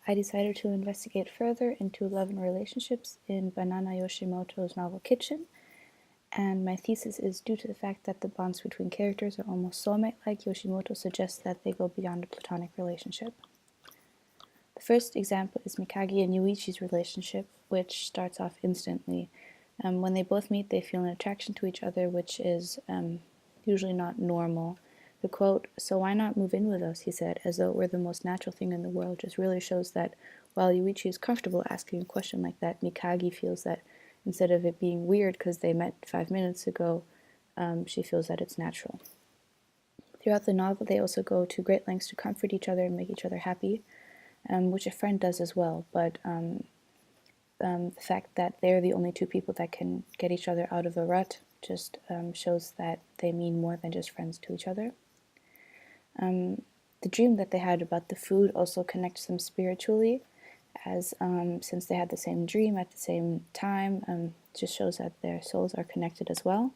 I decided to investigate further into love and relationships in Banana Yoshimoto's novel Kitchen, and my thesis is due to the fact that the bonds between characters are almost soulmate-like. Yoshimoto suggests that they go beyond a platonic relationship. The first example is Mikagi and Yuichi's relationship, which starts off instantly. When they both meet, they feel an attraction to each other, which is usually not normal. The quote, "So why not move in with us," he said, as though it were the most natural thing in the world, just really shows that while Yuichi is comfortable asking a question like that, Mikagi feels that instead of it being weird because they met 5 minutes ago, she feels that it's natural. Throughout the novel, they also go to great lengths to comfort each other and make each other happy, which a friend does as well, but the fact that they're the only two people that can get each other out of a rut just shows that they mean more than just friends to each other. The dream that they had about the food also connects them spiritually, as since they had the same dream at the same time, just shows that their souls are connected as well.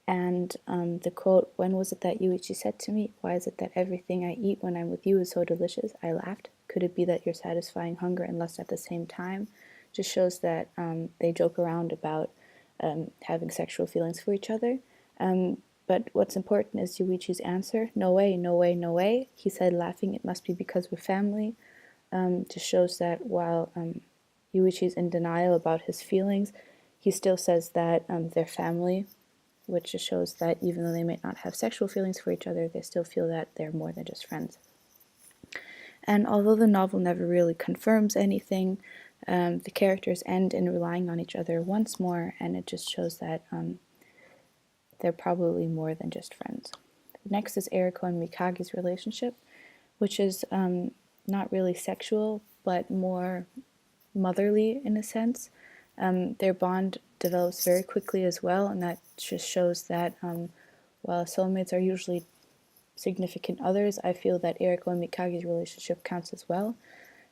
And the quote, "When was it that Yuichi said to me, 'Why is it that everything I eat when I'm with you is so delicious?' I laughed. Could it be that you're satisfying hunger and lust at the same time?" Just shows that they joke around about having sexual feelings for each other. But what's important is Yuichi's answer, "No way, no way, no way." He said, laughing, "It must be because we're family." Just shows that while Yuichi's in denial about his feelings, he still says that they're family, which just shows that even though they may not have sexual feelings for each other, they still feel that they're more than just friends. And although the novel never really confirms anything, the characters end in relying on each other once more, and it just shows that they're probably more than just friends. Next is Eriko and Mikagi's relationship, which is not really sexual, but more motherly in a sense. Their bond develops very quickly as well, and that just shows that while soulmates are usually significant others, I feel that Eriko and Mikagi's relationship counts as well.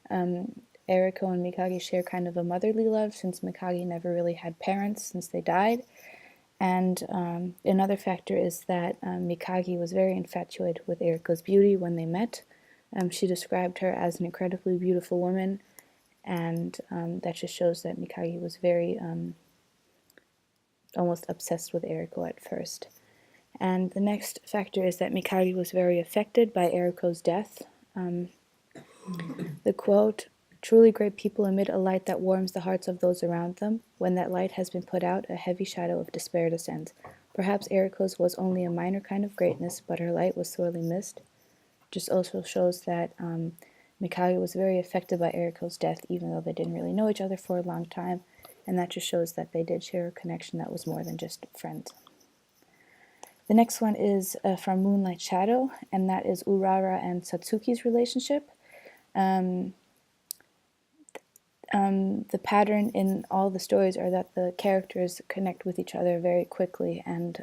Eriko and Mikagi share kind of a motherly love, since Mikagi never really had parents since they died. And another factor is that Mikagi was very infatuated with Eriko's beauty when they met. She described her as an incredibly beautiful woman, and that just shows that Mikagi was very almost obsessed with Eriko at first. And the next factor is that Mikagi was very affected by Eriko's death. The quote, "Truly great people emit a light that warms the hearts of those around them. When that light has been put out, a heavy shadow of despair descends. Perhaps Eriko's was only a minor kind of greatness, but her light was sorely missed." Just also shows that Mikagi was very affected by Eriko's death, even though they didn't really know each other for a long time, and that just shows that they did share a connection that was more than just friends. The next one is from Moonlight Shadow, and that is Urara and Satsuki's relationship. The pattern in all the stories are that the characters connect with each other very quickly, and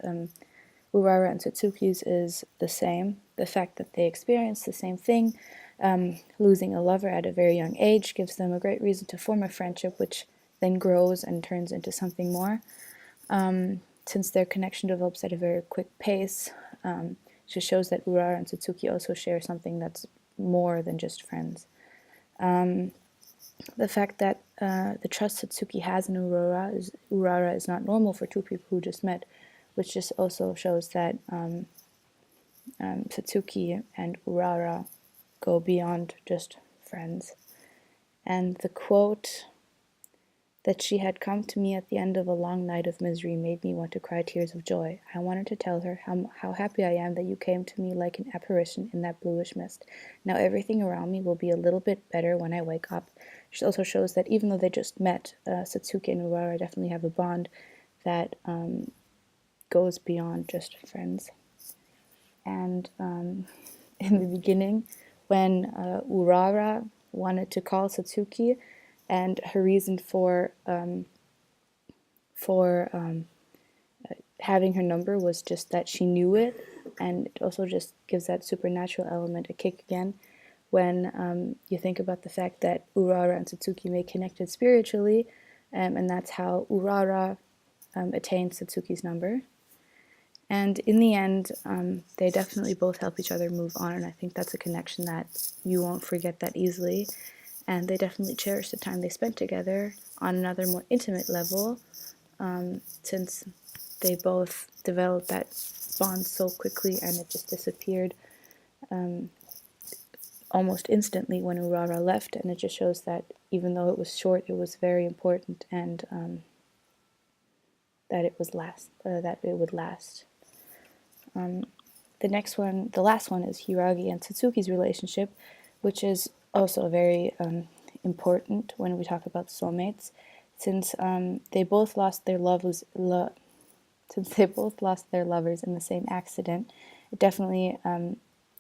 Urara and Satsuki's is the same. The fact that they experience the same thing, losing a lover at a very young age, gives them a great reason to form a friendship, which then grows and turns into something more. Since their connection develops at a very quick pace, it just shows that Urara and Satsuki also share something that's more than just friends. The fact that the trust Satsuki has in Urara is not normal for two people who just met, which just also shows that Satsuki and Urara go beyond just friends. And the quote, "That she had come to me at the end of a long night of misery made me want to cry tears of joy. I wanted to tell her how happy I am that you came to me like an apparition in that bluish mist. Now everything around me will be a little bit better when I wake up." Which also shows that even though they just met, Satsuki and Urara definitely have a bond that goes beyond just friends. And in the beginning, when Urara wanted to call Satsuki, and her reason for having her number was just that she knew it, and it also just gives that supernatural element a kick again when you think about the fact that Urara and Satsuki may connected spiritually, and that's how Urara attained Satsuki's number. And in the end, they definitely both help each other move on, and I think that's a connection that you won't forget that easily. And they definitely cherish the time they spent together on another more intimate level, since they both developed that bond so quickly and it just disappeared almost instantly when Urara left. And it just shows that even though it was short, it was very important, and that it would last. The next one, the last one, is Hiragi and Satsuki's relationship, which is also very important when we talk about soulmates, since they both lost their since they both lost their lovers in the same accident. It definitely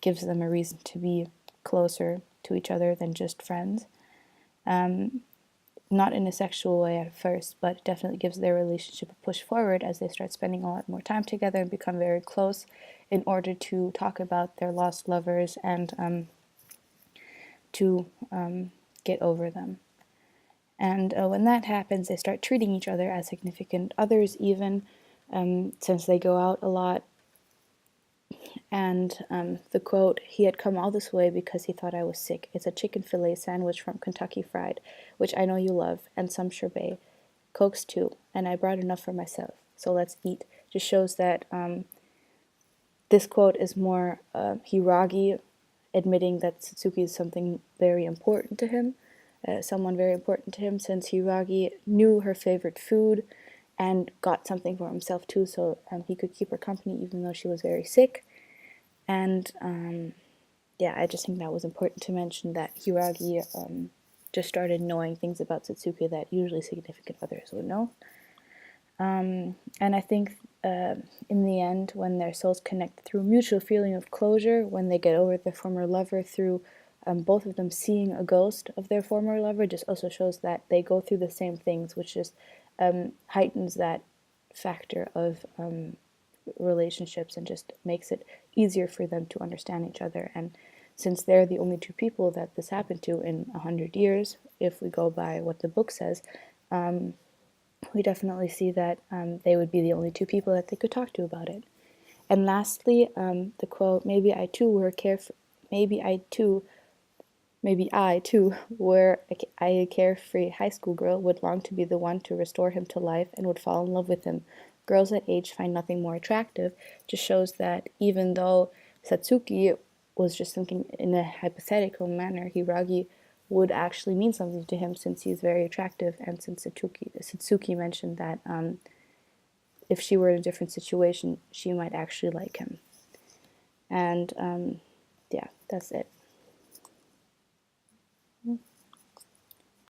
gives them a reason to be closer to each other than just friends. Not in a sexual way at first, but it definitely gives their relationship a push forward as they start spending a lot more time together and become very close in order to talk about their lost lovers and to get over them. And when that happens, they start treating each other as significant others, even since they go out a lot. And the quote, "He had come all this way because he thought I was sick. It's a chicken fillet sandwich from Kentucky Fried, which I know you love, and some sherbet. Cokes too, and I brought enough for myself. So let's eat." Just shows that this quote is more Hiragi admitting that Satsuki is something very important to him, someone very important to him, since Hiragi knew her favorite food and got something for himself too, so he could keep her company even though she was very sick. And yeah, I just think that was important to mention, that Hiragi just started knowing things about Satsuki that usually significant others would know. And I think in the end, when their souls connect through mutual feeling of closure, when they get over their former lover through both of them seeing a ghost of their former lover, just also shows that they go through the same things, which just heightens that factor of relationships and just makes it easier for them to understand each other. And since they're the only two people that this happened to in 100 years, if we go by what the book says, we definitely see that they would be the only two people that they could talk to about it. And lastly, the quote, maybe I too, were a carefree high school girl, would long to be the one to restore him to life and would fall in love with him. Girls that age find nothing more attractive," just shows that even though Satsuki was just thinking in a hypothetical manner, Hiragi would actually mean something to him since he's very attractive, and since Satsuki mentioned that if she were in a different situation, she might actually like him. And yeah, that's it.